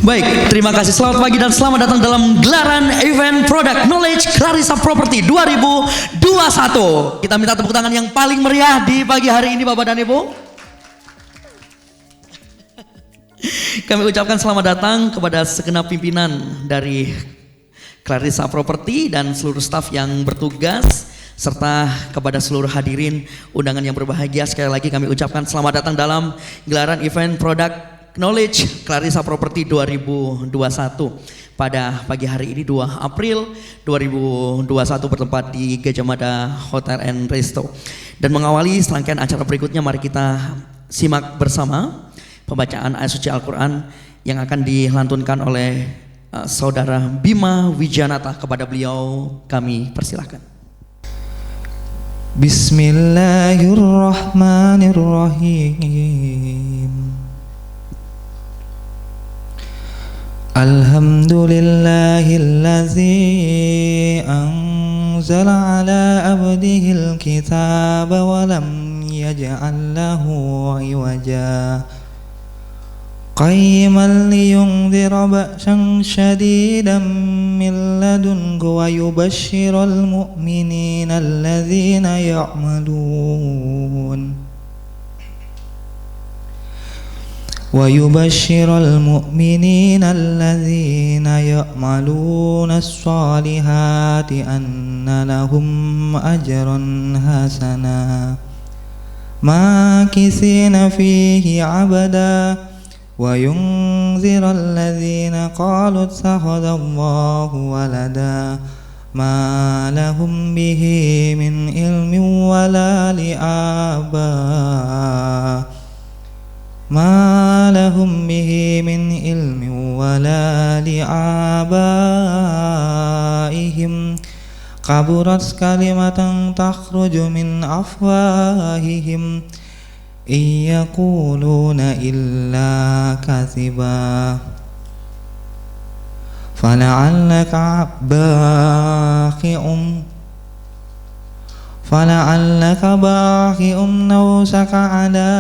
Baik, terima kasih. Selamat pagi dan selamat datang dalam gelaran event Product Knowledge Clarissa Property 2021. Kita minta tepuk tangan yang paling meriah di pagi hari ini Bapak dan Ibu. Kami ucapkan selamat datang kepada segenap pimpinan dari Clarissa Property dan seluruh staf yang bertugas, serta kepada seluruh hadirin undangan yang berbahagia. Sekali lagi kami ucapkan selamat datang dalam gelaran event Product Knowledge Clarissa Property 2021 pada pagi hari ini 2 April 2021 bertempat di Gajah Mada Hotel and Resto. Dan mengawali serangkaian acara berikutnya, mari kita simak bersama pembacaan ayat suci Al-Quran yang akan dilantunkan oleh Saudara Bima Wijanata. Kepada beliau kami persilahkan. Bismillahirrahmanirrahim. Alhamdulillahillazi anzala ala abdihil kitaba wa lam yaj'al lahu iwaja qayyiman liyundhira ba'san shadidan min ladunhu wa yubashshiral mu'minina allazina ya'malun ويبشر المؤمنين الذين يعملون الصالحات أن لهم أجرا حسنا ماكثين فيه عبدا وينذر الذين قالوا اتخذ الله ولدا ما لهم به من علم ولا لآبائهم كبرت كلمة تخرج من أفواههم إن يقولون إلا كذبا فلعلك باخع نفسك على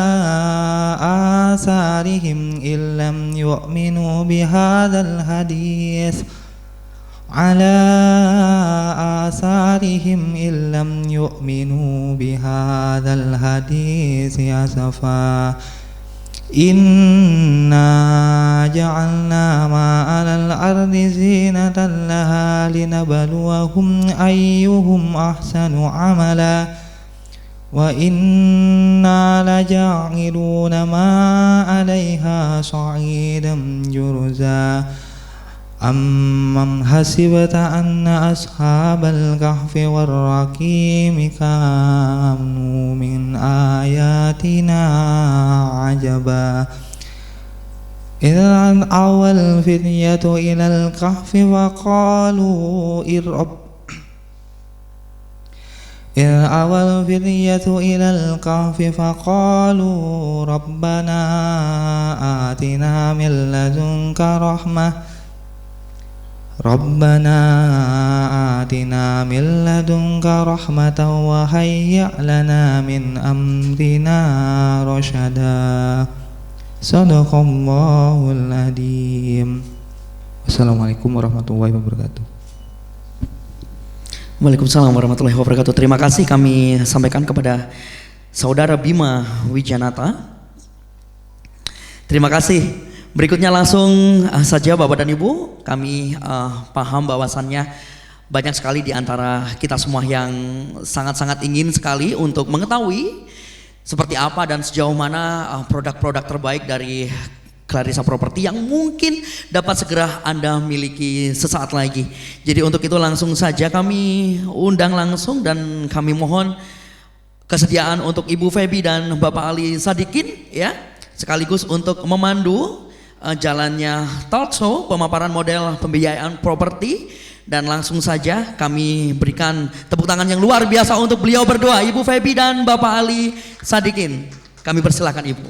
آثارهم إن لم يؤمنوا بهذا الحديث أسفا إنا جعلنا ما على الأرض زينة لها لنبلوهم أيهم أحسن عملا وإنا لجاعلون ما عليها صعيدا جرزا أمن حسبت أن أصحاب الكهف والرقيم كانوا من آياتنا عجبا إذ أوى الفتية إلى الكهف فقالوا ربنا آتنا من لدنك رحمة وهيئ لنا من أمرنا رشدا Sadaqallahul Adzim. Wassalamualaikum warahmatullahi wabarakatuh. Waalaikumsalam warahmatullahi wabarakatuh. Terima kasih kami sampaikan kepada Saudara Bima Wijanata. Terima kasih. Berikutnya langsung saja Bapak dan Ibu, kami paham bahwasannya banyak sekali di antara kita semua yang sangat-sangat ingin sekali untuk mengetahui seperti apa dan sejauh mana produk-produk terbaik dari Clarissa Property yang mungkin dapat segera Anda miliki sesaat lagi. Jadi untuk itu langsung saja kami undang langsung dan kami mohon kesediaan untuk Ibu Febi dan Bapak Ali Sadikin ya, sekaligus untuk memandu jalannya talk show pemaparan model pembiayaan properti. Dan langsung saja kami berikan tepuk tangan yang luar biasa untuk beliau berdua, Ibu Febi dan Bapak Ali Sadikin. Kami persilakan Ibu.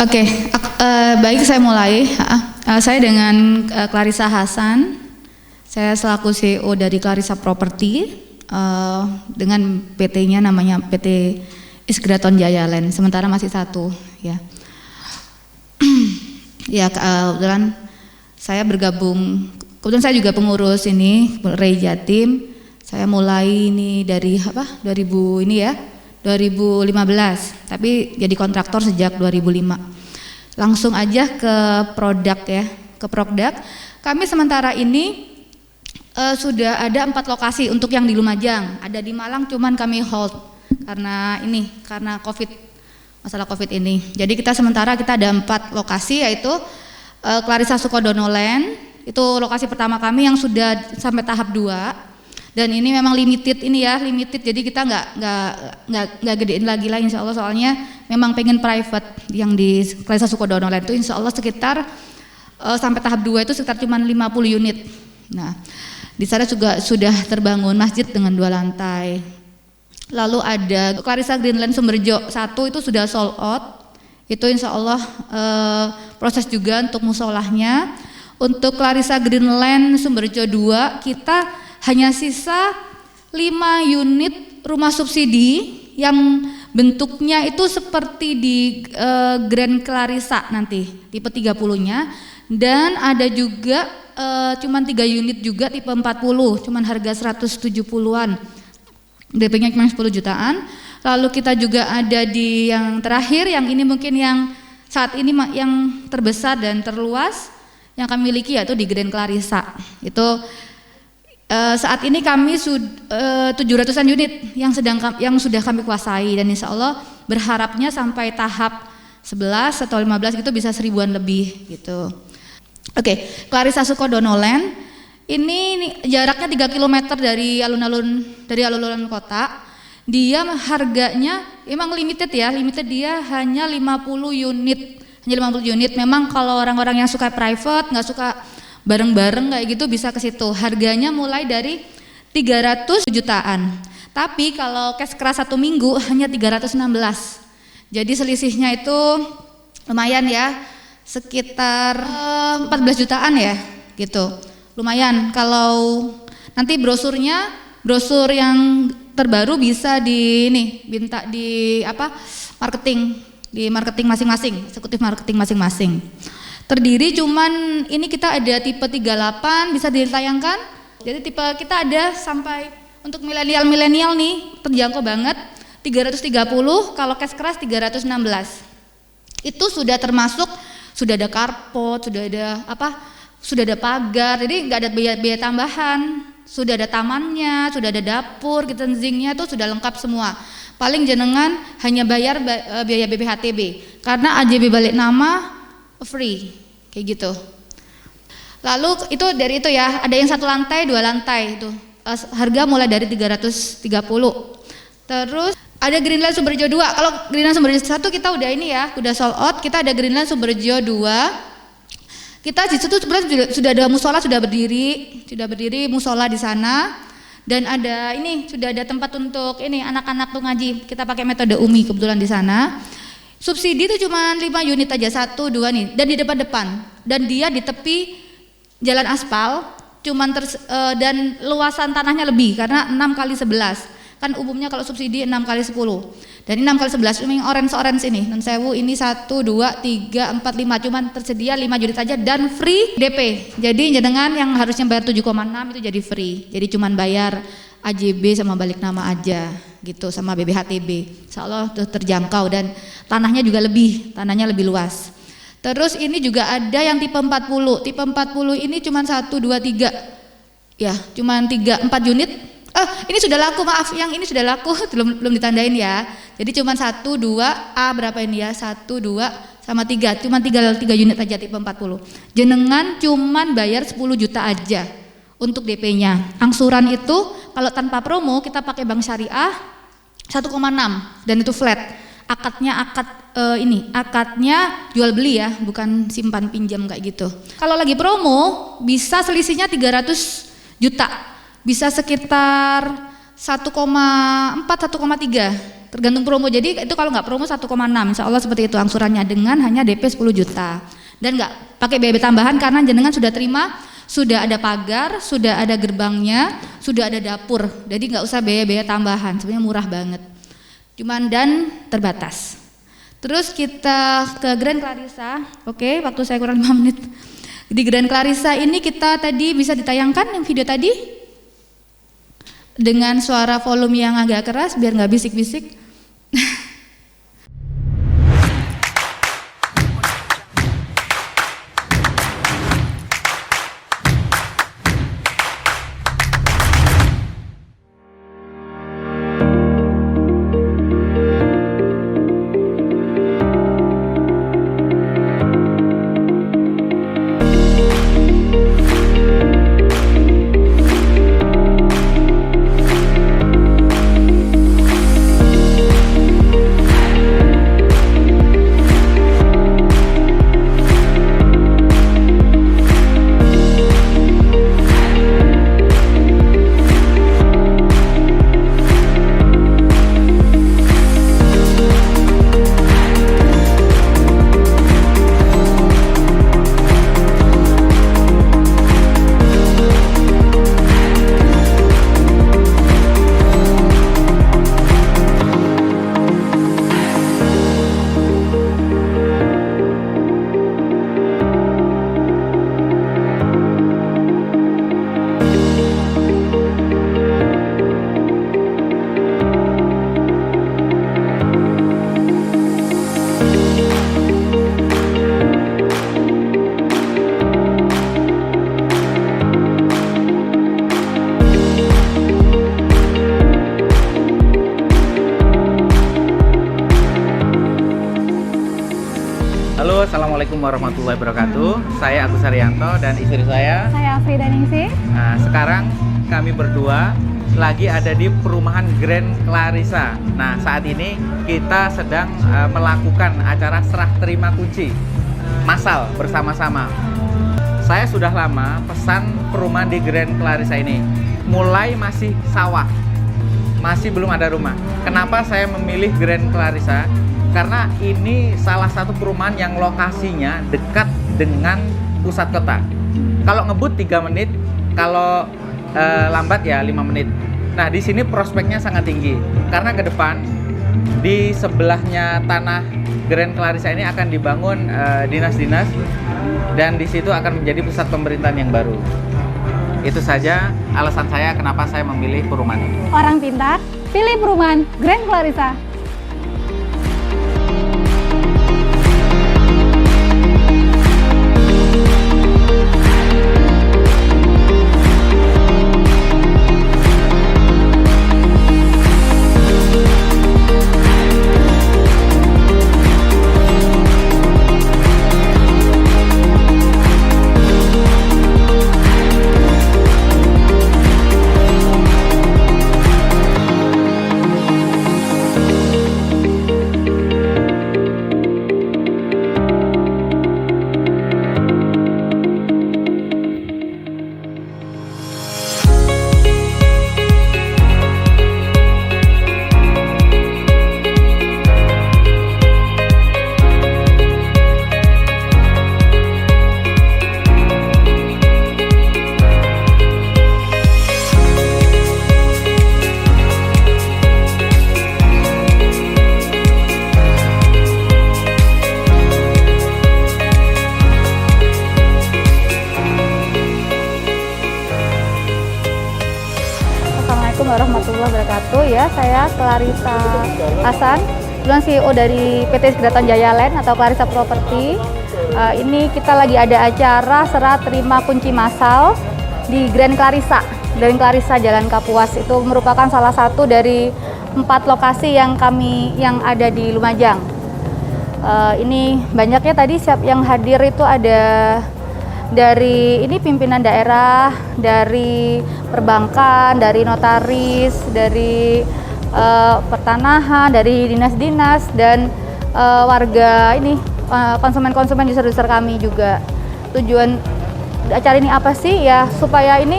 Oke, baik saya mulai. Saya dengan Clarissa Hasan. Saya selaku CEO dari Clarissa Property dengan PT-nya namanya PT Isgraton Jaya Land. Sementara masih satu, ya. Ya, kebetulan saya bergabung. Kebetulan saya juga pengurus ini Rei Jatim. Saya mulai ini dari 2015, tapi jadi kontraktor sejak 2005. Langsung aja ke produk ya, ke produk. Kami sementara ini sudah ada 4 lokasi untuk yang di Lumajang. Ada di Malang, cuman kami hold karena masalah COVID ini. Jadi kita sementara ada 4 lokasi, yaitu Clarissa Sukodono Land, itu lokasi pertama kami yang sudah sampai tahap 2. Dan ini memang limited jadi kita nggak gedein lagi lah insya Allah, soalnya memang pengen private yang di Clarissa Sukodono Land itu insya Allah sekitar sampai tahap 2 itu sekitar cuma 50 unit. Nah, di sana juga sudah terbangun masjid dengan 2 lantai. Lalu ada Clarissa Greenland Sumberjo 1 itu sudah sold out, itu insya Allah proses juga untuk musolahnya. Untuk Clarissa Greenland Sumberjo 2 kita hanya sisa 5 unit rumah subsidi yang bentuknya itu seperti di Grand Clarissa nanti tipe 30-nya, dan ada juga cuman 3 unit juga tipe 40, cuman harga 170-an, DP-nya cuma 10 jutaan. Lalu kita juga ada di yang terakhir, yang ini mungkin yang saat ini yang terbesar dan terluas yang kami miliki, yaitu di Grand Clarissa. Itu saat ini kami 700-an unit yang sudah kami kuasai, dan insya Allah berharapnya sampai tahap 11 atau 15 itu bisa 1000-an lebih gitu. Oke, Clarissa Sukodono Land ini jaraknya 3 km dari alun-alun kota. Dia harganya emang limited ya, dia hanya 50 unit. Memang kalau orang-orang yang suka private, nggak suka bareng-bareng kayak gitu bisa ke situ. Harganya mulai dari 300 jutaan. Tapi kalau cash keras 1 minggu hanya 316. Jadi selisihnya itu lumayan ya, sekitar 14 jutaan ya, gitu. Lumayan. Kalau nanti brosur yang terbaru bisa minta di marketing masing-masing, eksekutif marketing masing-masing. Terdiri cuman ini kita ada tipe 38 bisa ditayangkan. Jadi tipe kita ada sampai untuk milenial nih terjangkau banget 330, kalau cash keras 316. Itu sudah termasuk sudah ada carport, sudah ada pagar, jadi nggak ada biaya tambahan. Sudah ada tamannya, sudah ada dapur, kitchen-nya itu sudah lengkap semua. Paling jenengan hanya bayar biaya BPHTB karena AJB balik nama free kayak gitu. Lalu itu dari itu ya, ada yang 1 lantai, 2 lantai itu harga mulai dari 330. Terus ada Greenland Sumberjo 2. Kalau Greenland Sumberjo 1 kita udah sold out. Kita ada Greenland Sumberjo 2. Kita di situ sebenarnya sudah ada musola, sudah berdiri musola di sana, dan sudah ada tempat untuk anak-anak tuh ngaji. Kita pakai metode UMI kebetulan di sana. Subsidi itu cuma 5 unit aja, 1, 2 nih, dan di depan, dan dia di tepi jalan aspal, dan luasan tanahnya lebih karena 6x11. Kan umumnya kalau subsidi 6x10, dan ini 6x11. Ini orange ini, non sewu ini 1, 2, 3, 4, 5, cuman tersedia 5 unit aja dan free DP. Jadi jenengan yang harusnya bayar 7,6 itu jadi free. Jadi cuman bayar AJB sama balik nama aja gitu, sama BBHTB. Insyaallah tuh terjangkau, dan tanahnya lebih luas. Terus ini juga ada yang tipe 40. Tipe 40 ini cuman 1, 2, 3. Ya, cuman 3, 4 unit. Ini sudah laku, maaf, yang ini sudah laku, belum ditandain ya. Jadi cuman 1, 2, berapa ini ya? 1, 2 sama 3. Cuman 3 unit aja tipe 40. Jenengan cuman bayar 10 juta aja untuk DP-nya. Angsuran itu kalau tanpa promo kita pakai bank syariah 1,6 dan itu flat. Akadnya jual beli ya, bukan simpan pinjam kayak gitu. Kalau lagi promo bisa selisihnya 300 juta. Bisa sekitar 1,4 1,3 tergantung promo. Jadi itu kalau nggak promo 1,6, insya Allah seperti itu angsurannya dengan hanya DP 10 juta. Dan nggak pakai biaya tambahan karena jenengan sudah terima, sudah ada pagar, sudah ada gerbangnya, sudah ada dapur. Jadi nggak usah biaya tambahan, sebenarnya murah banget. Cuman dan terbatas. Terus kita ke Grand Clarissa. Oke, waktu saya kurang 5 menit. Di Grand Clarissa ini kita tadi bisa ditayangkan yang video tadi dengan suara volume yang agak keras biar nggak bisik-bisik. Halo, assalamualaikum warahmatullahi wabarakatuh. Saya Agus Haryanto dan istri saya. Saya Frida Ningsih. Nah, sekarang kami berdua lagi ada di perumahan Grand Clarissa. Nah, saat ini kita sedang melakukan acara serah terima kunci massal bersama-sama. Saya sudah lama pesan perumahan di Grand Clarissa ini. Mulai masih sawah, masih belum ada rumah. Kenapa saya memilih Grand Clarissa? Karena ini salah satu perumahan yang lokasinya dekat dengan pusat kota. Kalau ngebut 3 menit, kalau lambat ya 5 menit. Nah, di sini prospeknya sangat tinggi karena ke depan di sebelahnya tanah Grand Clarissa ini akan dibangun dinas-dinas dan di situ akan menjadi pusat pemerintahan yang baru. Itu saja alasan saya kenapa saya memilih perumahan ini. Orang pintar, pilih perumahan Grand Clarissa. Assalamualaikum warahmatullahi wabarakatuh. Ya, saya Clarissa Hasan, kebetulan CEO dari PT Segratan Jaya Land atau Clarissa Property. Ini kita lagi ada acara serah terima kunci massal di Grand Clarissa. Grand Clarissa Jalan Kapuas itu merupakan salah satu dari 4 lokasi yang ada di Lumajang. Ini banyaknya tadi yang hadir itu ada dari ini pimpinan daerah, dari perbankan, dari notaris, dari pertanahan, dari dinas-dinas dan warga ini konsumen-konsumen user-user kami juga. Tujuan acara ini apa sih? Ya supaya ini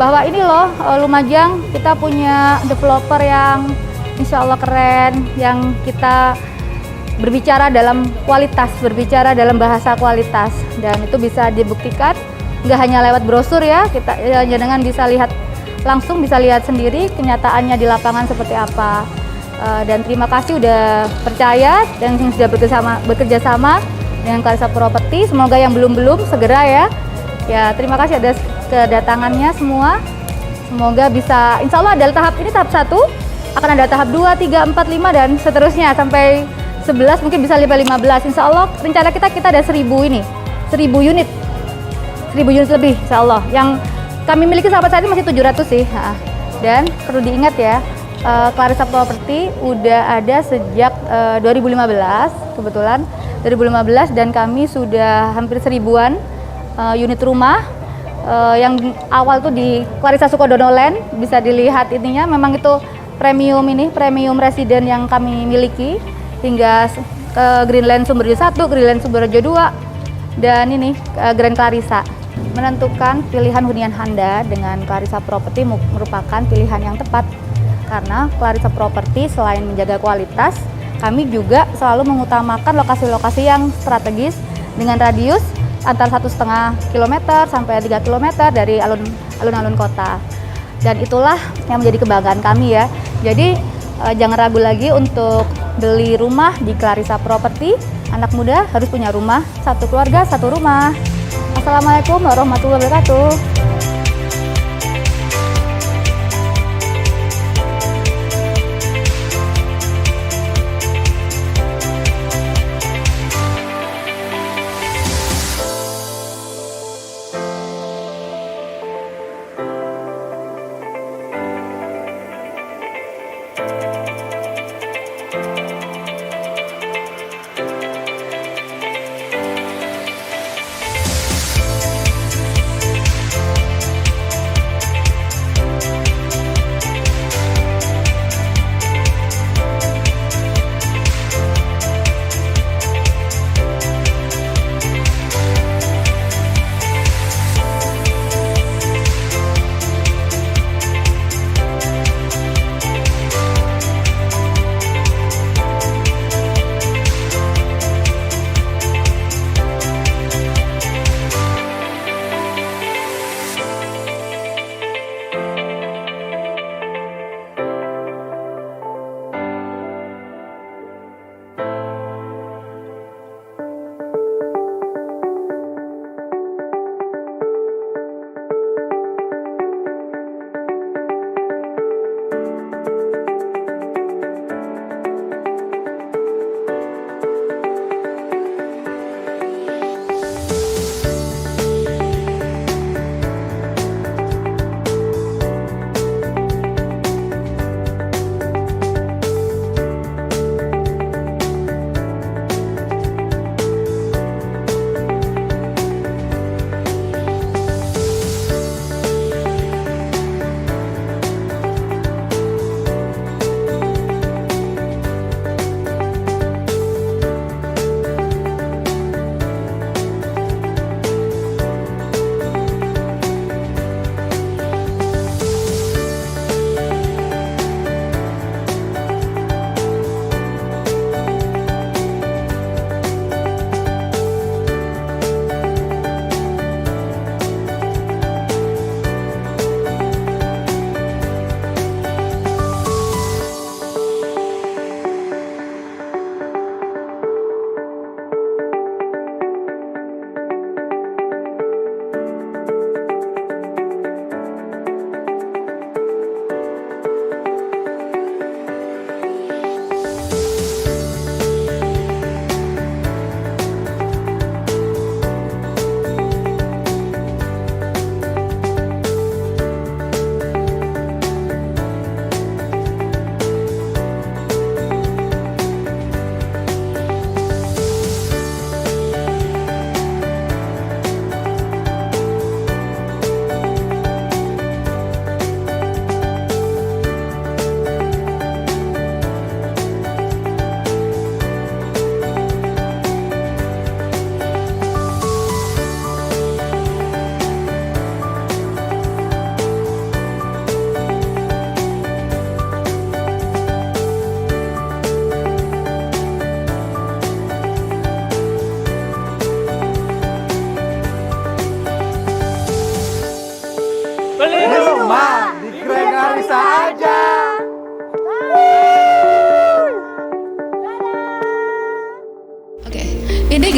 bahwa ini loh Lumajang kita punya developer yang insya Allah keren, yang kita berbicara dalam kualitas, berbicara dalam bahasa kualitas, dan itu bisa dibuktikan nggak hanya lewat brosur ya, kita jangan bisa lihat langsung, bisa lihat sendiri kenyataannya di lapangan seperti apa. Dan terima kasih udah percaya dan sudah bekerja sama dengan Clarissa Property. Semoga yang belum segera ya. Ya, terima kasih atas kedatangannya semua. Semoga bisa, insya Allah ada tahap ini, tahap 1, akan ada tahap 2, 3, 4, 5 dan seterusnya sampai 11, mungkin bisa sampai 15. Insya Allah rencana kita ada 1000 ini, 1000 unit, 1000 unit lebih insya Allah. Yang kami miliki sampai saat ini masih 700 sih. Dan perlu diingat ya, Clarissa Property udah ada sejak 2015 kebetulan 2015, dan kami sudah hampir 1000-an unit rumah. Yang awal tuh di Clarissa Sukodono Land, bisa dilihat ininya, memang itu premium resident yang kami miliki, hingga ke Greenland Sumberjo 1, Greenland Sumberjo 2, dan ini Grand Clarissa. Menentukan pilihan hunian Anda dengan Clarissa Property merupakan pilihan yang tepat, karena Clarissa Property selain menjaga kualitas, kami juga selalu mengutamakan lokasi-lokasi yang strategis dengan radius antara 1,5 km sampai 3 km dari alun-alun kota. Dan itulah yang menjadi kebanggaan kami ya. Jadi jangan ragu lagi untuk beli rumah di Clarissa Property. Anak muda harus punya rumah, satu keluarga, satu rumah. Assalamualaikum warahmatullahi wabarakatuh.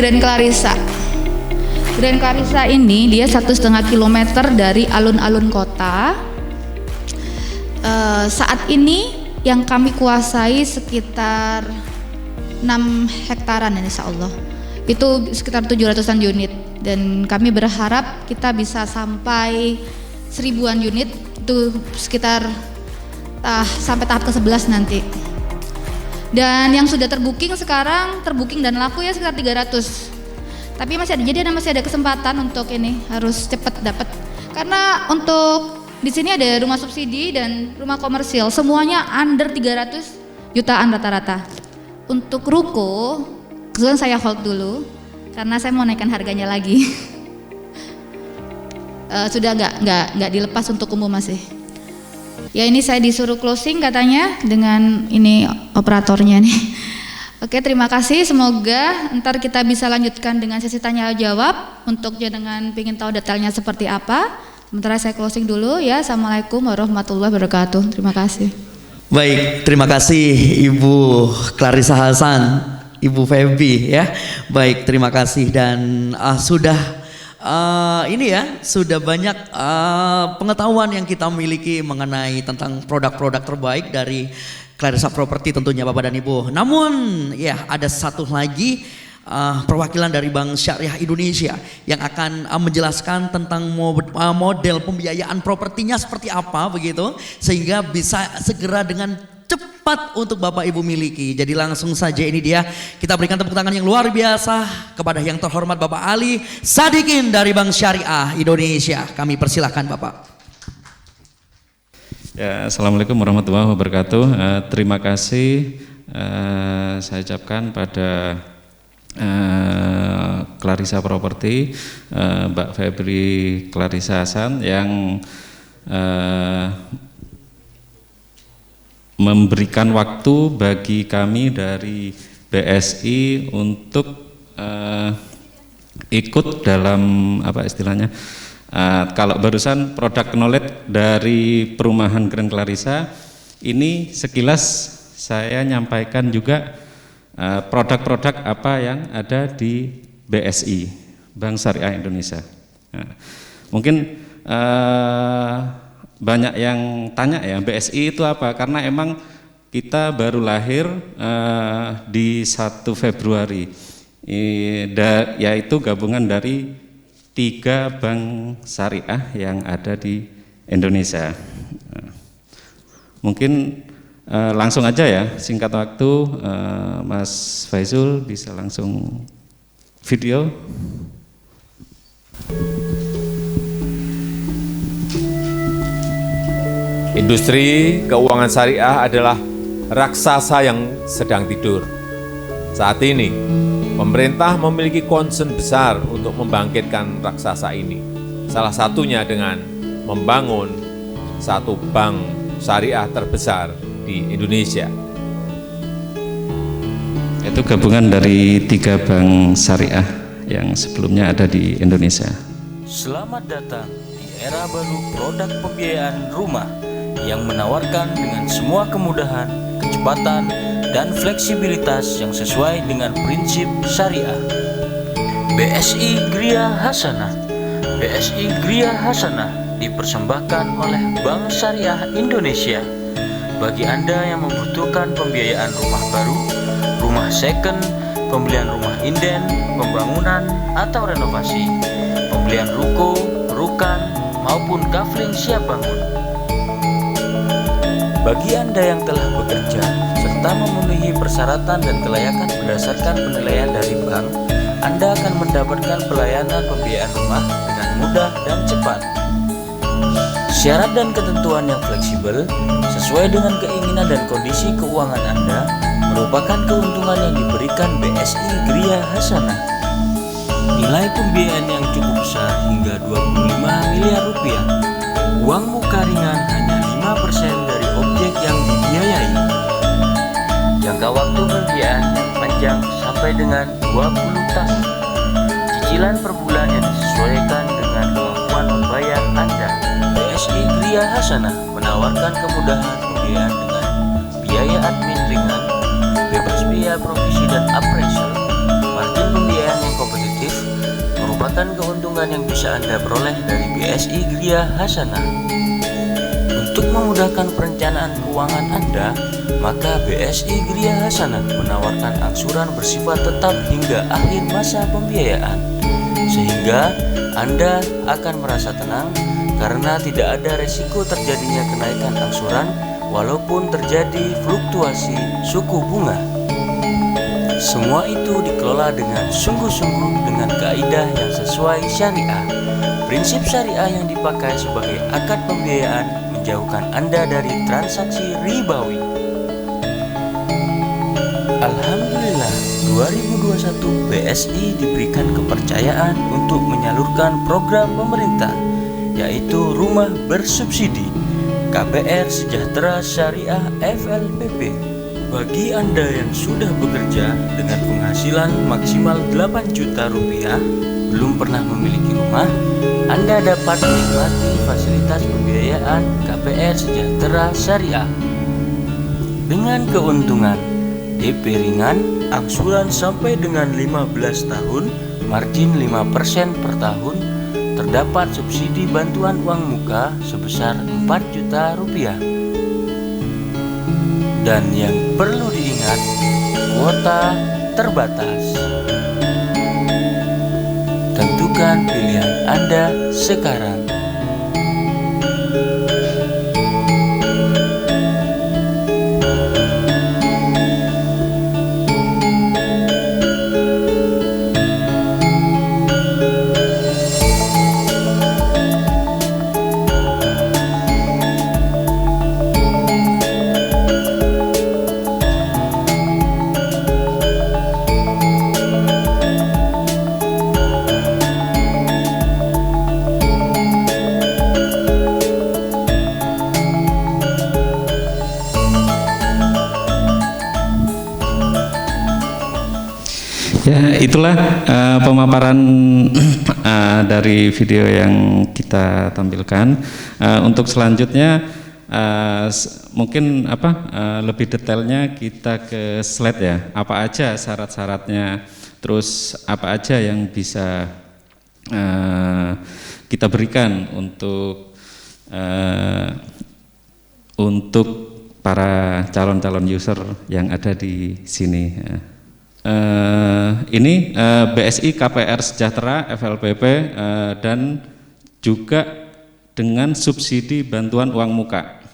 Grand Clarissa. Grand Clarissa ini dia 1,5 kilometer dari alun-alun kota. Saat ini yang kami kuasai sekitar 6 hektaran insya Allah. Itu sekitar 700-an unit dan kami berharap kita bisa sampai 1000-an unit itu sekitar sampai tahap ke-11 nanti. Dan yang sudah terbooking sekarang dan laku ya sekitar 300. Tapi masih ada kesempatan untuk ini harus cepat dapat. Karena untuk di sini ada rumah subsidi dan rumah komersil, semuanya under 300 jutaan rata-rata. Untuk ruko kebetulan saya hold dulu karena saya mau naikkan harganya lagi. Sudah nggak dilepas untuk umum masih. Ya ini saya disuruh closing katanya dengan ini operatornya nih. Oke, terima kasih. Semoga ntar kita bisa lanjutkan dengan sesi tanya jawab untuk jenengan ingin tahu detailnya seperti apa. Sementara saya closing dulu ya. Assalamualaikum warahmatullahi wabarakatuh. Terima kasih. Baik, terima kasih Ibu Clarissa Hasan, Ibu Feby ya. Baik, terima kasih dan sudah sudah banyak pengetahuan yang kita miliki mengenai tentang produk-produk terbaik dari Clarissa Property tentunya Bapak dan Ibu. Namun ya ada satu lagi perwakilan dari Bank Syariah Indonesia yang akan menjelaskan tentang model pembiayaan propertinya seperti apa begitu sehingga bisa segera dengan cepat untuk Bapak Ibu miliki. Jadi langsung saja ini dia, kita berikan tepuk tangan yang luar biasa kepada yang terhormat Bapak Ali Sadikin dari Bank Syariah Indonesia. Kami persilahkan Bapak. Ya, Assalamualaikum warahmatullahi wabarakatuh. Terima kasih saya ucapkan pada Clarissa Property, Mbak Febri Clarissa Hasan yang memberikan waktu bagi kami dari BSI untuk ikut dalam apa istilahnya, kalau barusan produk knowledge dari perumahan Grand Clarissa ini sekilas saya nyampaikan juga produk-produk apa yang ada di BSI, Bank Syariah Indonesia. Nah, mungkin banyak yang tanya ya BSI itu apa, karena emang kita baru lahir di 1 Februari, yaitu gabungan dari 3 bank syariah yang ada di Indonesia. Nah, mungkin langsung aja ya, singkat waktu Mas Faizul bisa langsung video. Industri keuangan syariah adalah raksasa yang sedang tidur. Saat ini, pemerintah memiliki concern besar untuk membangkitkan raksasa ini. Salah satunya dengan membangun satu bank syariah terbesar di Indonesia. Itu gabungan dari 3 bank syariah yang sebelumnya ada di Indonesia. Selamat datang di era baru produk pembiayaan rumah yang menawarkan dengan semua kemudahan, kecepatan, dan fleksibilitas yang sesuai dengan prinsip syariah. BSI Gria Hasanah. BSI Gria Hasanah dipersembahkan oleh Bank Syariah Indonesia. Bagi Anda yang membutuhkan pembiayaan rumah baru, rumah second, pembelian rumah inden, pembangunan atau renovasi, pembelian ruko, rukan, maupun kafling siap bangun. Bagi Anda yang telah bekerja serta memenuhi persyaratan dan kelayakan berdasarkan penilaian dari bank, Anda akan mendapatkan pelayanan pembiayaan rumah dengan mudah dan cepat. Syarat dan ketentuan yang fleksibel sesuai dengan keinginan dan kondisi keuangan Anda merupakan keuntungan yang diberikan BSI Gria Hasanah. Nilai pembiayaan yang cukup besar hingga 25 miliar rupiah. Uang muka ringan hanya 5% dari objek yang dibiayai. Jangka waktu pembiayaan yang panjang sampai dengan 20 tahun. Cicilan per bulan yang disesuaikan dengan kemampuan membayar Anda. BSI Gria Hasanah menawarkan kemudahan pembiayaan dengan biaya admin ringan, bebas biaya provisi dan appraisal, margin pembiayaan yang menambahkan keuntungan yang bisa Anda peroleh dari BSI Gria Hasanah. Untuk memudahkan perencanaan keuangan Anda, maka BSI Gria Hasanah menawarkan angsuran bersifat tetap hingga akhir masa pembiayaan, sehingga Anda akan merasa tenang karena tidak ada resiko terjadinya kenaikan angsuran walaupun terjadi fluktuasi suku bunga. Semua itu dikelola dengan sungguh-sungguh dengan kaidah yang sesuai syariah. Prinsip syariah yang dipakai sebagai akad pembiayaan menjauhkan Anda dari transaksi ribawi. Alhamdulillah, 2021 BSI diberikan kepercayaan untuk menyalurkan program pemerintah, yaitu Rumah Bersubsidi KPR Sejahtera Syariah FLPP. Bagi Anda yang sudah bekerja dengan penghasilan maksimal 8 juta rupiah, belum pernah memiliki rumah, Anda dapat menikmati fasilitas pembiayaan KPR Sejahtera Syariah dengan keuntungan DP ringan, angsuran sampai dengan 15 tahun, margin 5% per tahun, terdapat subsidi bantuan uang muka sebesar 4 juta rupiah. Dan yang perlu diingat, kuota terbatas. Tentukan pilihan Anda sekarang. Ya, itulah pemaparan dari video yang kita tampilkan. Untuk selanjutnya mungkin lebih detailnya kita ke slide ya. Apa aja syarat-syaratnya, terus apa aja yang bisa kita berikan untuk para calon-calon user yang ada di sini. Ini BSI KPR Sejahtera FLPP dan juga dengan subsidi bantuan uang muka.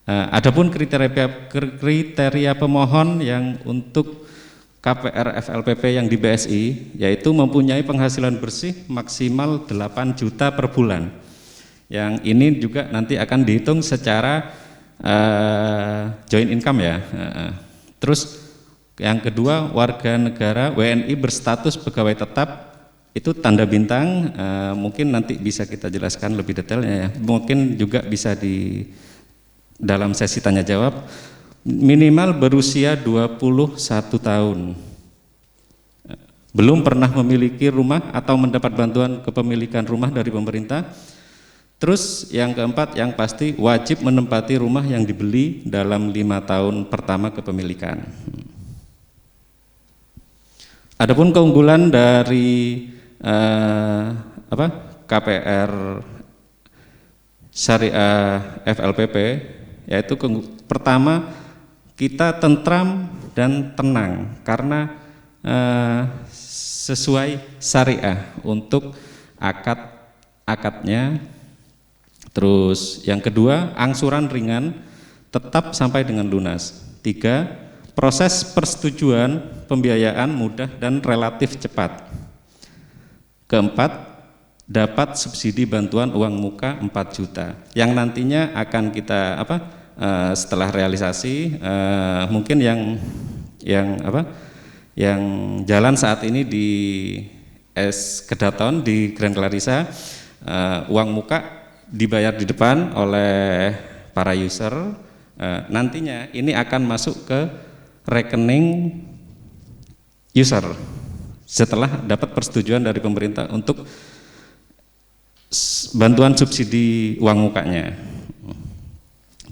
Adapun kriteria pemohon yang untuk KPR FLPP yang di BSI yaitu mempunyai penghasilan bersih maksimal 8 juta per bulan. Yang ini juga nanti akan dihitung secara joint income ya. Terus yang kedua, warga negara WNI berstatus pegawai tetap, itu tanda bintang, mungkin nanti bisa kita jelaskan lebih detailnya ya. Mungkin juga bisa di dalam sesi tanya jawab. Minimal berusia 21 tahun, belum pernah memiliki rumah atau mendapat bantuan kepemilikan rumah dari pemerintah. Terus yang keempat, yang pasti wajib menempati rumah yang dibeli dalam 5 tahun pertama kepemilikan. Adapun keunggulan dari KPR Syariah FLPP yaitu pertama, kita tentram dan tenang karena sesuai syariah untuk akadnya. Terus yang kedua, angsuran ringan tetap sampai dengan lunas. 3, proses persetujuan pembiayaan mudah dan relatif cepat. Keempat, dapat subsidi bantuan uang muka 4 juta yang nantinya akan kita setelah realisasi mungkin yang jalan saat ini di Kedaton di Grand Clarissa, uang muka dibayar di depan oleh para user, nantinya ini akan masuk ke rekening user setelah dapat persetujuan dari pemerintah untuk bantuan subsidi uang mukanya.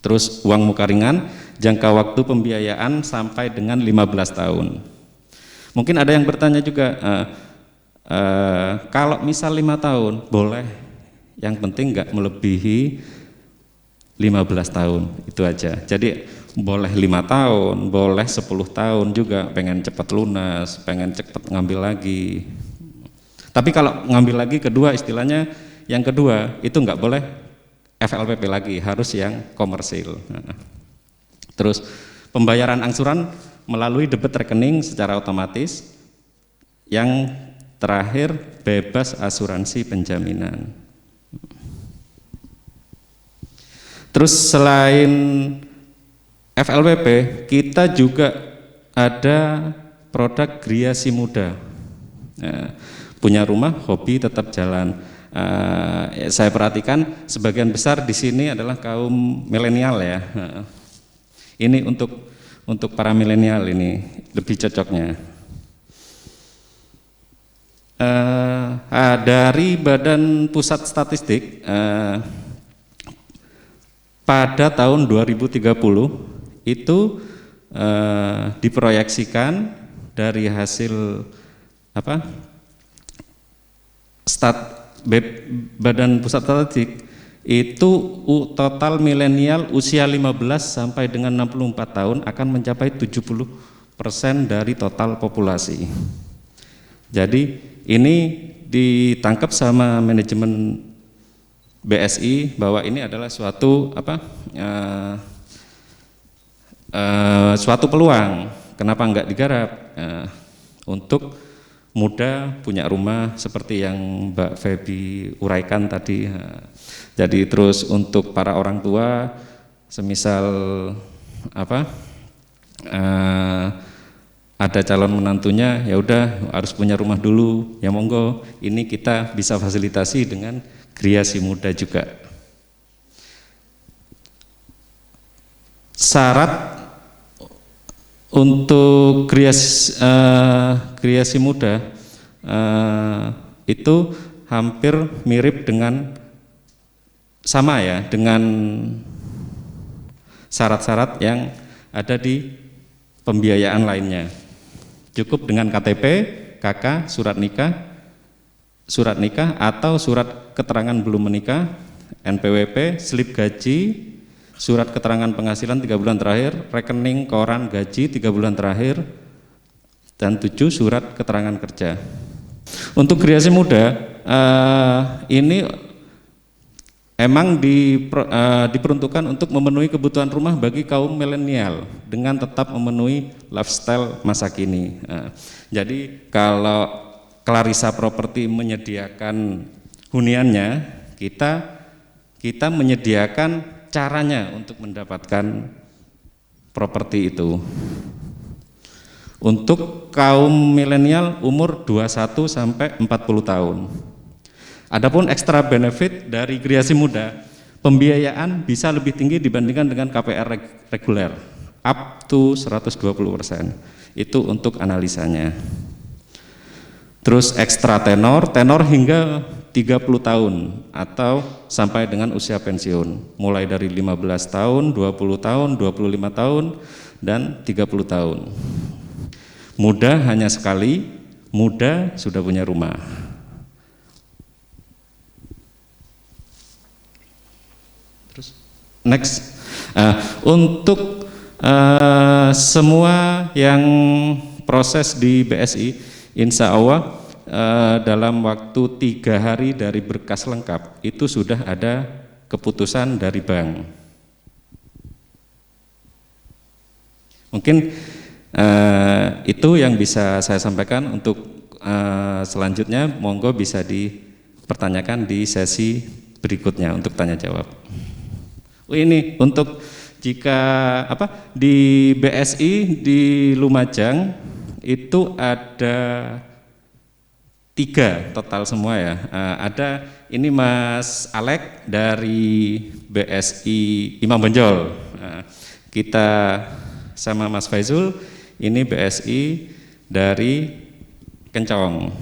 Terus uang muka ringan, jangka waktu pembiayaan sampai dengan 15 tahun. Mungkin ada yang bertanya juga, Kalau misal 5 tahun boleh, yang penting nggak melebihi 15 tahun, itu aja. Jadi boleh 5 tahun, boleh 10 tahun juga, pengen cepat lunas, pengen cepat ngambil lagi. Tapi kalau ngambil lagi kedua, istilahnya yang kedua itu nggak boleh FLPP lagi, harus yang komersil. Terus pembayaran angsuran melalui debit rekening secara otomatis. Yang terakhir bebas asuransi penjaminan. Terus selain FLPP, kita juga ada produk Griasi Muda. Punya rumah, hobi tetap jalan. Saya perhatikan sebagian besar di sini adalah kaum milenial ya. Ini untuk para milenial ini lebih cocoknya. Dari Badan Pusat Statistik pada tahun 2030 itu diproyeksikan dari hasil Badan Pusat Statistik itu total milenial usia 15 sampai dengan 64 tahun akan mencapai 70% dari total populasi. Jadi ini ditangkap sama manajemen BSI bahwa ini adalah suatu suatu peluang. Kenapa enggak digarap? Untuk muda punya rumah seperti yang Mbak Feby uraikan tadi. Jadi terus untuk para orang tua, semisal ada calon menantunya, ya udah harus punya rumah dulu, ya monggo. Ini kita bisa fasilitasi dengan Griasi Muda juga. Syarat untuk Griasi Muda itu hampir mirip dengan sama ya dengan syarat-syarat yang ada di pembiayaan lainnya. Cukup dengan KTP, KK, surat nikah atau surat keterangan belum menikah, NPWP, slip gaji, surat keterangan penghasilan 3 bulan terakhir, rekening koran gaji 3 bulan terakhir, dan 7 surat keterangan kerja. Untuk Griasi Muda ini emang diperuntukkan untuk memenuhi kebutuhan rumah bagi kaum milenial dengan tetap memenuhi lifestyle masa kini. Jadi kalau Clarissa Property menyediakan huniannya, kita menyediakan caranya untuk mendapatkan properti itu. Untuk kaum milenial umur 21 sampai 40 tahun. Adapun ekstra benefit dari Griasi Muda, pembiayaan bisa lebih tinggi dibandingkan dengan KPR reguler, up to 120%. Itu untuk analisanya. Terus ekstra tenor hingga 30 tahun atau sampai dengan usia pensiun, mulai dari 15 tahun, 20 tahun, 25 tahun, dan 30 tahun. Muda hanya sekali, muda sudah punya rumah. Terus next, untuk semua yang proses di BSI, insya Allah dalam waktu 3 hari dari berkas lengkap itu sudah ada keputusan dari bank. Mungkin itu yang bisa saya sampaikan. Untuk selanjutnya monggo bisa dipertanyakan di sesi berikutnya untuk tanya jawab. Ini untuk jika di BSI di Lumajang itu ada 3 total semua ya. Ada ini Mas Alek dari BSI Imam Bonjol. Kita sama Mas Faizul ini BSI dari Kencong.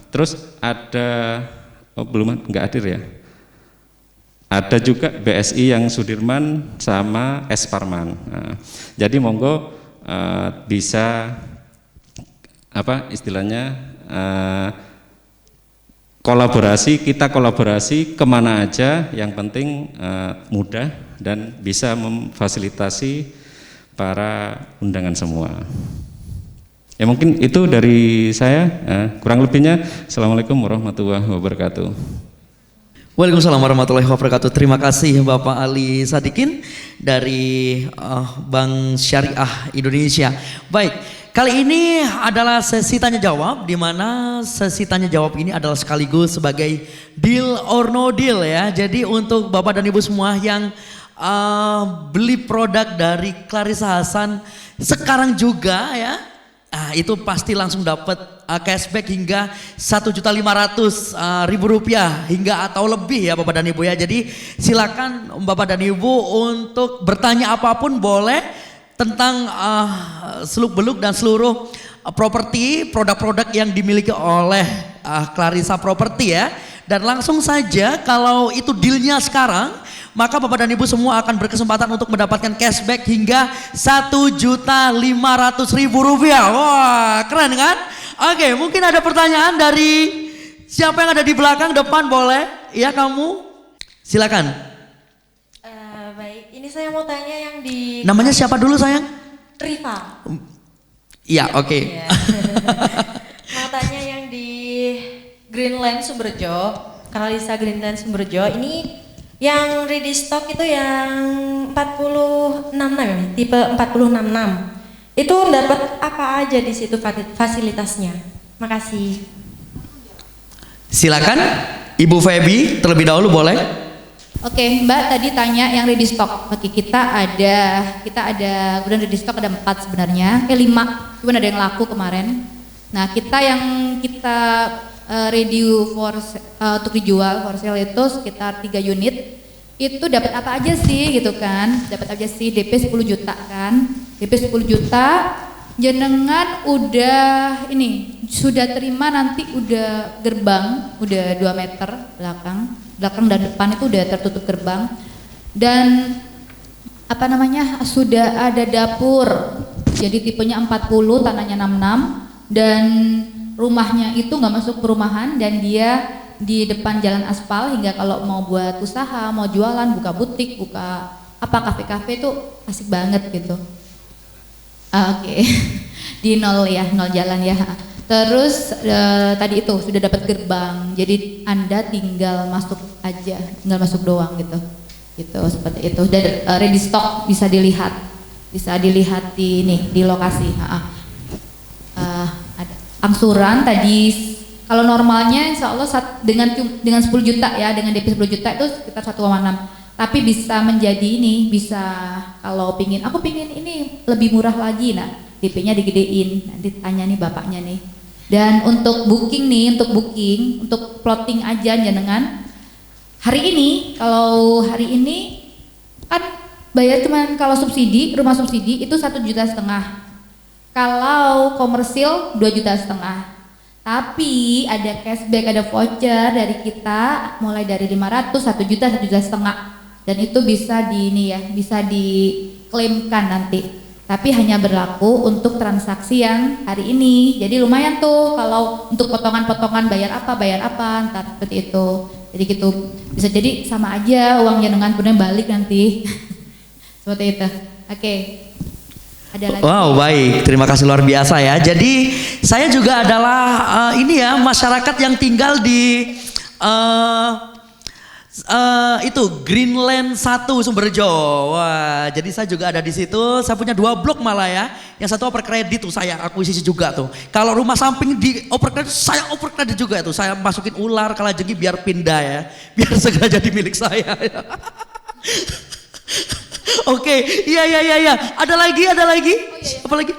Terus ada belum nggak hadir ya. Ada juga BSI yang Sudirman sama S Parman. Jadi monggo bisa istilahnya kita kolaborasi kemana aja, yang penting mudah dan bisa memfasilitasi para undangan semua. Ya mungkin itu dari saya, kurang lebihnya Assalamualaikum warahmatullahi wabarakatuh. Waalaikumsalam warahmatullahi wabarakatuh. Terima kasih Bapak Ali Sadikin dari Bank Syariah Indonesia. Baik. Kali ini adalah sesi tanya jawab, di mana sesi tanya jawab ini adalah sekaligus sebagai deal or no deal ya. Jadi untuk Bapak dan Ibu semua yang beli produk dari Clarissa Hasan sekarang juga ya, itu pasti langsung dapat cashback hingga 1.500.000 rupiah hingga atau lebih ya Bapak dan Ibu ya. Jadi silakan Bapak dan Ibu untuk bertanya apapun boleh tentang seluk-beluk dan seluruh properti, produk-produk yang dimiliki oleh Clarissa Property ya. Dan langsung saja kalau itu dealnya sekarang, maka Bapak dan Ibu semua akan berkesempatan untuk mendapatkan cashback hingga 1.500.000 rupiah. Wah, keren kan? Oke, mungkin ada pertanyaan dari siapa yang ada di belakang, depan boleh? Ya kamu, silakan. Baik, ini saya mau tanya yang di... Namanya siapa dulu sayang? Riva. Iya, oke. Ya. Mau tanya yang di Greenland Sumberjo, Clarissa Greenland Sumberjo, ini yang ready stock itu yang 466, tipe 466. Itu dapat apa aja di situ fasilitasnya? Makasih. Silakan Ibu Feby terlebih dahulu boleh. Oke, Mbak tadi tanya yang ready stock. Oke, kita ada kemudian ready stock ada 4 sebenarnya, 5, cuman ada yang laku kemarin. Nah, kita ready untuk dijual for sale itu sekitar 3 unit. Itu dapat apa aja sih gitu kan? Dapat aja sih DP 10 juta kan? DP 10 juta jenengan sudah terima nanti udah gerbang, udah 2 meter belakang dan depan itu udah tertutup gerbang, dan sudah ada dapur, jadi tipenya 40, tanahnya 66, dan rumahnya itu nggak masuk perumahan dan dia di depan jalan aspal, hingga kalau mau buat usaha, mau jualan, buka butik, buka kafe-kafe itu asik banget gitu. Oke. Di nol jalan ya. Terus tadi itu sudah dapat gerbang, jadi Anda tinggal masuk aja, tinggal masuk doang gitu seperti itu. Dan ready stock bisa dilihat di lokasi. Ada angsuran tadi, kalau normalnya Insya Allah dengan 10 juta ya, dengan DP 10 juta itu sekitar 1,6. Tapi bisa menjadi bisa kalau aku pingin ini lebih murah lagi, nah DP-nya digedein, nanti tanya nih bapaknya nih. Dan untuk booking untuk plotting aja jenengan. Kalau hari ini kan bayar cuman kalau rumah subsidi itu 1,5 juta. Kalau komersil 2,5 juta. Tapi ada cashback, ada voucher dari kita mulai dari 500, 1 juta, 1,5 juta. Dan itu bisa bisa diklaimkan nanti. Tapi hanya berlaku untuk transaksi yang hari ini. Jadi lumayan tuh kalau untuk potongan-potongan bayar apa ntar seperti itu. Jadi gitu, bisa jadi sama aja uang jenengan kemudian balik nanti. Seperti itu. Oke. Ada lagi. Wow, baik, terima kasih luar biasa ya. Jadi saya juga adalah masyarakat yang tinggal di itu Greenland 1 Sumberjo. Wah, jadi saya juga ada di situ. Saya punya 2 blok malah ya. Yang satu oper kredit tuh saya akuisisi juga tuh. Kalau rumah samping di oper kredit, saya oper kredit juga tuh. Saya masukin ular kalajenggi biar pindah ya. Biar segera jadi milik saya. Oke, iya. Ada lagi? Apa lagi?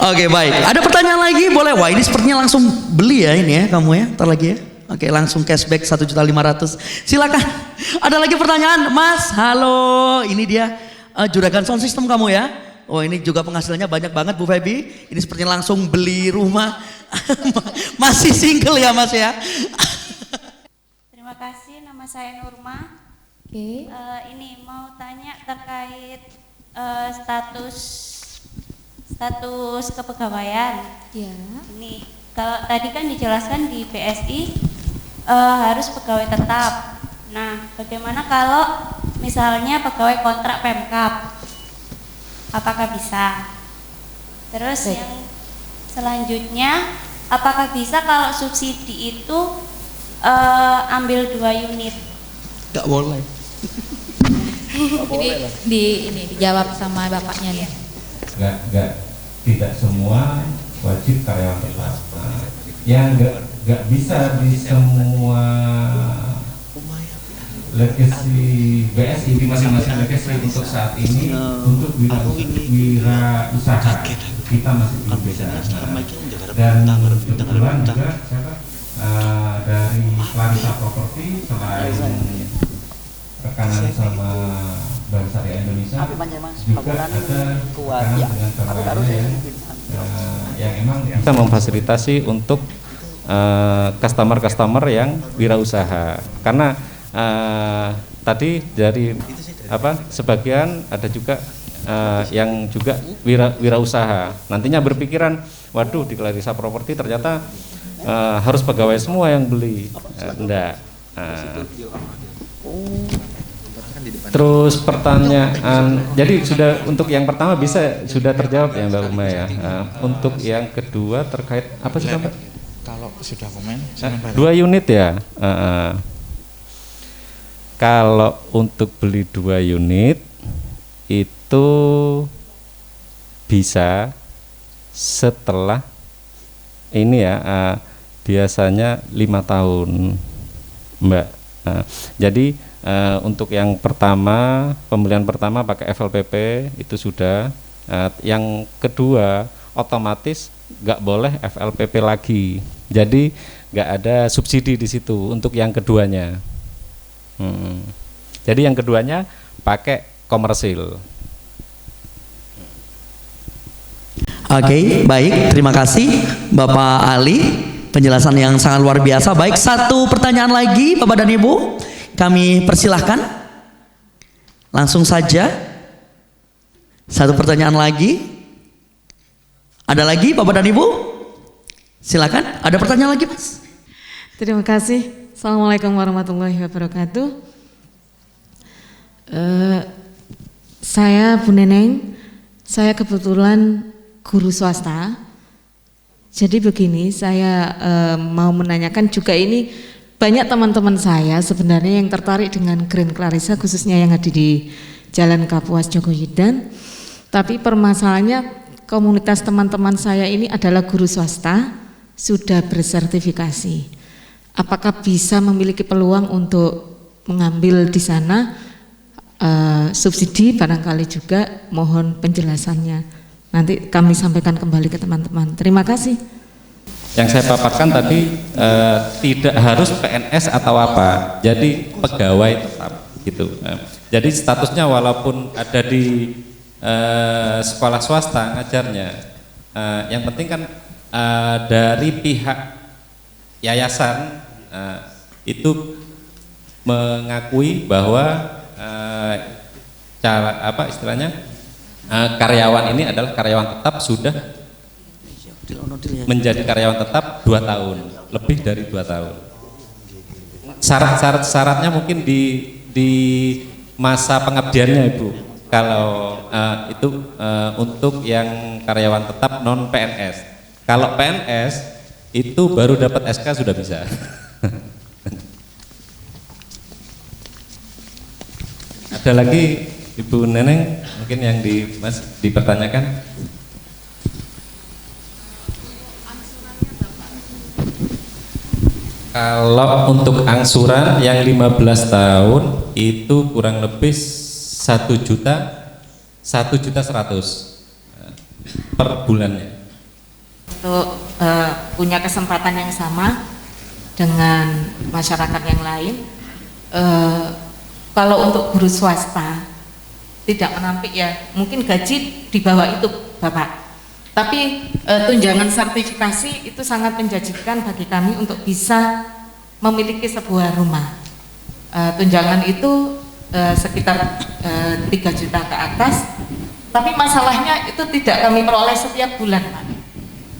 Oke, baik. Ada pertanyaan lagi? Boleh. Wah, ini sepertinya langsung beli ya ini ya kamu ya. Ntar lagi ya. Oke, langsung cashback 1.500.000. Silakan. Ada lagi pertanyaan, Mas? Halo, ini dia Juragan Sound System kamu ya? Oh, ini juga penghasilannya banyak banget Bu Feby. Ini sepertinya langsung beli rumah. Masih single ya Mas ya? Terima kasih, nama saya Nurma. Oke. Ini mau tanya terkait status kepegawaian. Ya. Ini kalau tadi kan dijelaskan di PSI harus pegawai tetap. Nah, bagaimana kalau misalnya pegawai kontrak Pemkab? Apakah bisa? Terus yang selanjutnya, apakah bisa kalau subsidi itu ambil 2 unit? Gak boleh. Ini dijawab sama bapaknya nih. Tidak semua wajib karyawan tetap. Yang nggak bisa di semua legacy BSI di masing-masing legacy untuk saat ini untuk wira usaha kita masih belum bisa. Dan kebetulan juga dari Clarisa Property selain rekanan sama Bank Syariah Indonesia juga ada rekanan dengan bank yang emang bisa memfasilitasi untuk customer-customer yang wirausaha. Karena tadi dari sebagian ada juga yang juga wirausaha. Nantinya berpikiran, waduh di Clarisa Property ternyata harus pegawai semua yang beli. Enggak. Terus pertanyaan, jadi sudah untuk yang pertama sudah terjawab ya Mbak Uma ya. Untuk yang kedua terkait apa sih Mbak? Kalau sudah komen, 2 unit ya. Kalau untuk beli 2 unit itu bisa setelah ini ya, biasanya 5 tahun Mbak. Jadi untuk yang pertama, pembelian pertama pakai FLPP itu sudah. Yang kedua otomatis nggak boleh FLPP lagi. Jadi nggak ada subsidi di situ untuk yang keduanya. Jadi yang keduanya pakai komersil. Oke, baik. Terima kasih Bapak Ali. Penjelasan yang sangat luar biasa. Baik, satu pertanyaan lagi Bapak dan Ibu. Kami persilahkan. Langsung saja. Satu pertanyaan lagi. Ada lagi Bapak dan Ibu? Silakan. Ada pertanyaan lagi Mas? Terima kasih. Assalamualaikum warahmatullahi wabarakatuh. Saya Bu Neneng. Saya kebetulan guru swasta. Jadi begini, saya mau menanyakan juga ini banyak teman-teman saya sebenarnya yang tertarik dengan Grand Clarisa khususnya yang ada di Jalan Kapuas Jogoyudan. Tapi permasalahannya komunitas teman-teman saya ini adalah guru swasta, sudah bersertifikasi. Apakah bisa memiliki peluang untuk mengambil di sana subsidi? Barangkali juga mohon penjelasannya. Nanti kami sampaikan kembali ke teman-teman. Terima kasih. Yang saya paparkan tadi tidak harus PNS atau apa, jadi pegawai tetap gitu. Jadi statusnya walaupun ada di sekolah swasta ngajarnya, yang penting kan dari pihak yayasan itu mengakui bahwa cara apa istilahnya karyawan ini adalah karyawan tetap, sudah menjadi karyawan tetap 2 tahun, lebih dari 2 tahun. Syaratnya mungkin di masa pengabdiannya Ibu. Kalau itu untuk yang karyawan tetap non PNS. Kalau PNS itu baru dapat SK sudah bisa. Ada lagi Ibu Neneng mungkin yang dipertanyakan? Kalau untuk angsuran yang 15 tahun itu kurang lebih 1.100.000 per bulannya. Untuk punya kesempatan yang sama dengan masyarakat yang lain, kalau untuk guru swasta tidak menampik ya, mungkin gaji di bawah itu Bapak. Tapi tunjangan sertifikasi itu sangat menjanjikan bagi kami untuk bisa memiliki sebuah rumah. Tunjangan itu sekitar 3 juta ke atas, tapi masalahnya itu tidak kami peroleh setiap bulan Pak.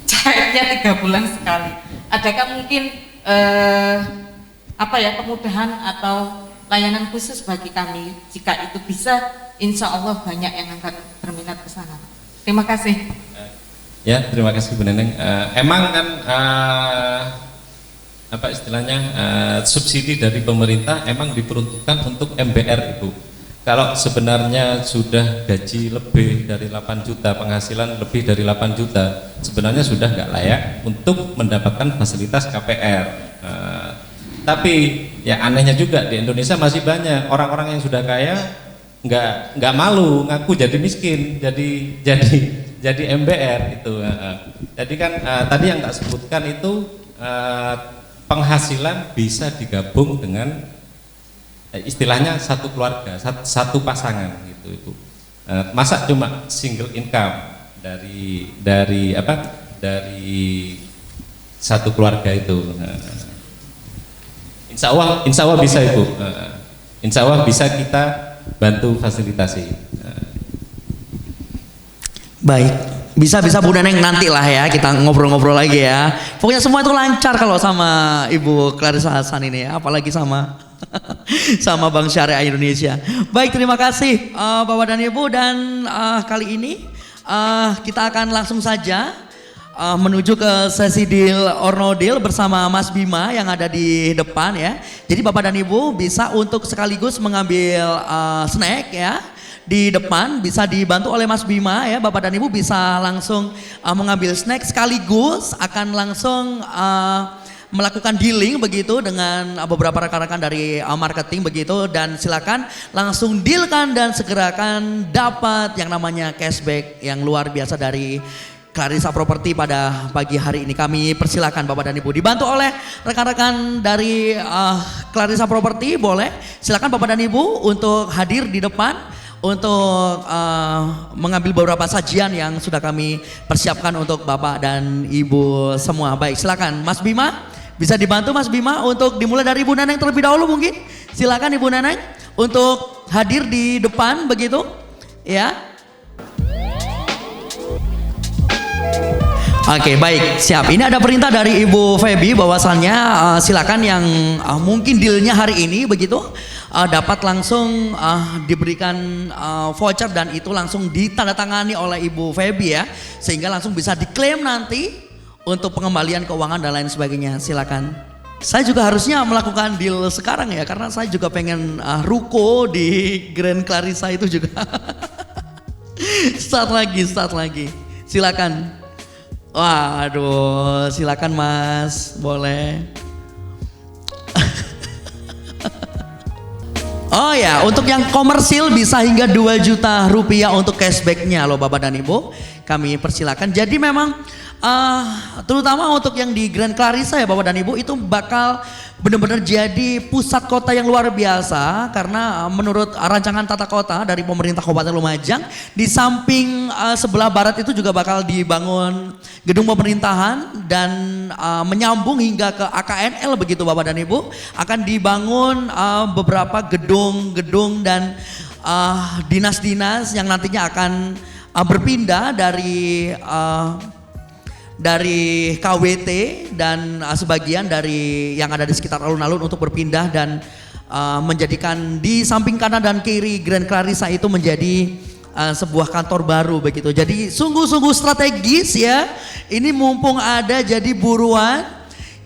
Cairnya 3 bulan sekali. Adakah mungkin kemudahan atau layanan khusus bagi kami. Jika itu bisa, insya Allah banyak yang akan berminat ke sana. Terima kasih. Ya, terima kasih Bu Neneng. Emang kan subsidi dari pemerintah emang diperuntukkan untuk MBR, Ibu. Kalau sebenarnya sudah gaji lebih dari 8 juta, penghasilan lebih dari 8 juta, sebenarnya sudah nggak layak untuk mendapatkan fasilitas KPR. Tapi ya anehnya juga di Indonesia masih banyak orang-orang yang sudah kaya nggak malu ngaku jadi miskin, jadi MBR itu. Jadi kan tadi yang tak sebutkan itu penghasilan bisa digabung dengan istilahnya satu keluarga, satu pasangan gitu Ibu. Masa cuma single income dari satu keluarga itu. Insya Allah bisa Ibu. Insya Allah bisa kita bantu fasilitasi. Baik, bisa Bu Neneng, nanti lah ya kita ngobrol-ngobrol lagi ya. Pokoknya semua itu lancar kalau sama Ibu Clarissa Hasan ini ya, apalagi sama Bank Syariah Indonesia. Baik, terima kasih Bapak dan Ibu, dan kali ini kita akan langsung saja menuju ke sesi deal or no deal bersama Mas Bima yang ada di depan ya. Jadi Bapak dan Ibu bisa untuk sekaligus mengambil snack ya di depan, bisa dibantu oleh Mas Bima ya. Bapak dan Ibu bisa langsung mengambil snack sekaligus akan langsung melakukan dealing begitu dengan beberapa rekan-rekan dari marketing begitu, dan silakan langsung dealkan dan segerakan dapat yang namanya cashback yang luar biasa dari Clarissa Property pada pagi hari ini. Kami persilakan Bapak dan Ibu dibantu oleh rekan-rekan dari Clarissa Property. Boleh silakan Bapak dan Ibu untuk hadir di depan untuk mengambil beberapa sajian yang sudah kami persiapkan untuk Bapak dan Ibu semua. Baik, silakan Mas Bima, bisa dibantu Mas Bima untuk dimulai dari Ibu Neneng terlebih dahulu mungkin. Silakan Ibu Neneng untuk hadir di depan begitu ya. Oke, baik, siap. Ini ada perintah dari Ibu Feby bahwasannya silakan yang mungkin dealnya hari ini begitu dapat langsung diberikan voucher dan itu langsung ditandatangani oleh Ibu Feby ya, sehingga langsung bisa diklaim nanti untuk pengembalian keuangan dan lain sebagainya. Silakan. Saya juga harusnya melakukan deal sekarang ya, karena saya juga pengen ruko di Grand Clarissa itu juga. Start lagi. Silakan. Waduh, silakan Mas, boleh. Oh ya, untuk yang komersil bisa hingga 2 juta rupiah untuk cashbacknya loh Bapak dan Ibu. Kami persilakan. Jadi memang terutama untuk yang di Grand Clarissa ya Bapak dan Ibu, itu bakal benar-benar jadi pusat kota yang luar biasa, karena menurut rancangan tata kota dari pemerintah Kabupaten Lumajang, di samping sebelah barat itu juga bakal dibangun gedung pemerintahan dan menyambung hingga ke AKNL begitu Bapak dan Ibu. Akan dibangun beberapa gedung-gedung dan dinas-dinas yang nantinya akan berpindah dari KWT dan sebagian dari yang ada di sekitar alun-alun untuk berpindah dan menjadikan di samping kanan dan kiri Grand Clarissa itu menjadi sebuah kantor baru begitu. Jadi sungguh-sungguh strategis ya. Ini mumpung ada, jadi buruan.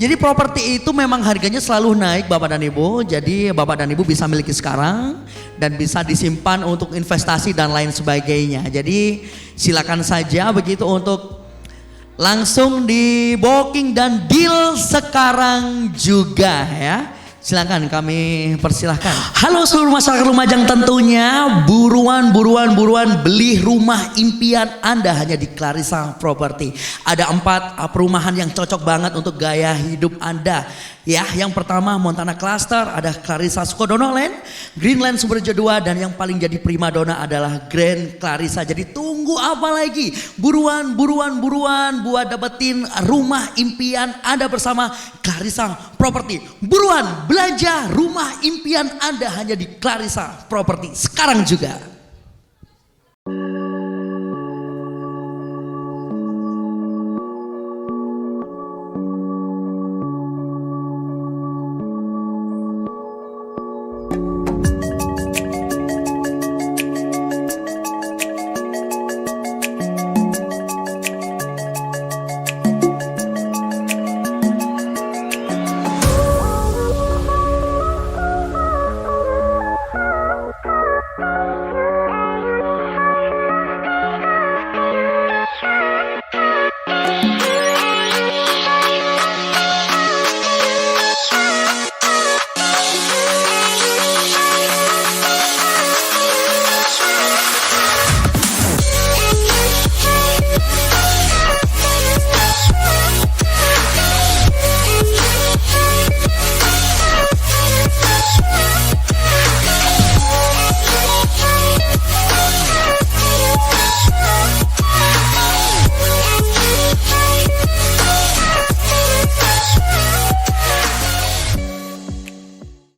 Jadi properti itu memang harganya selalu naik Bapak dan Ibu. Jadi Bapak dan Ibu bisa miliki sekarang dan bisa disimpan untuk investasi dan lain sebagainya. Jadi silakan saja begitu untuk langsung di booking dan deal sekarang juga ya. Silakan, kami persilahkan. Halo seluruh masyarakat Lumajang, tentunya buruan beli rumah impian Anda hanya di Clarissa Property. Ada 4 perumahan yang cocok banget untuk gaya hidup Anda. Ya, yang pertama Montana Cluster, ada Clarissa Sukodono Land, Greenland Sumberjo 2, dan yang paling jadi primadona adalah Grand Clarissa. Jadi tunggu apa lagi? Buruan buat dapetin rumah impian Anda bersama Clarissa Property. Buruan belanja rumah impian Anda hanya di Clarissa Property sekarang juga.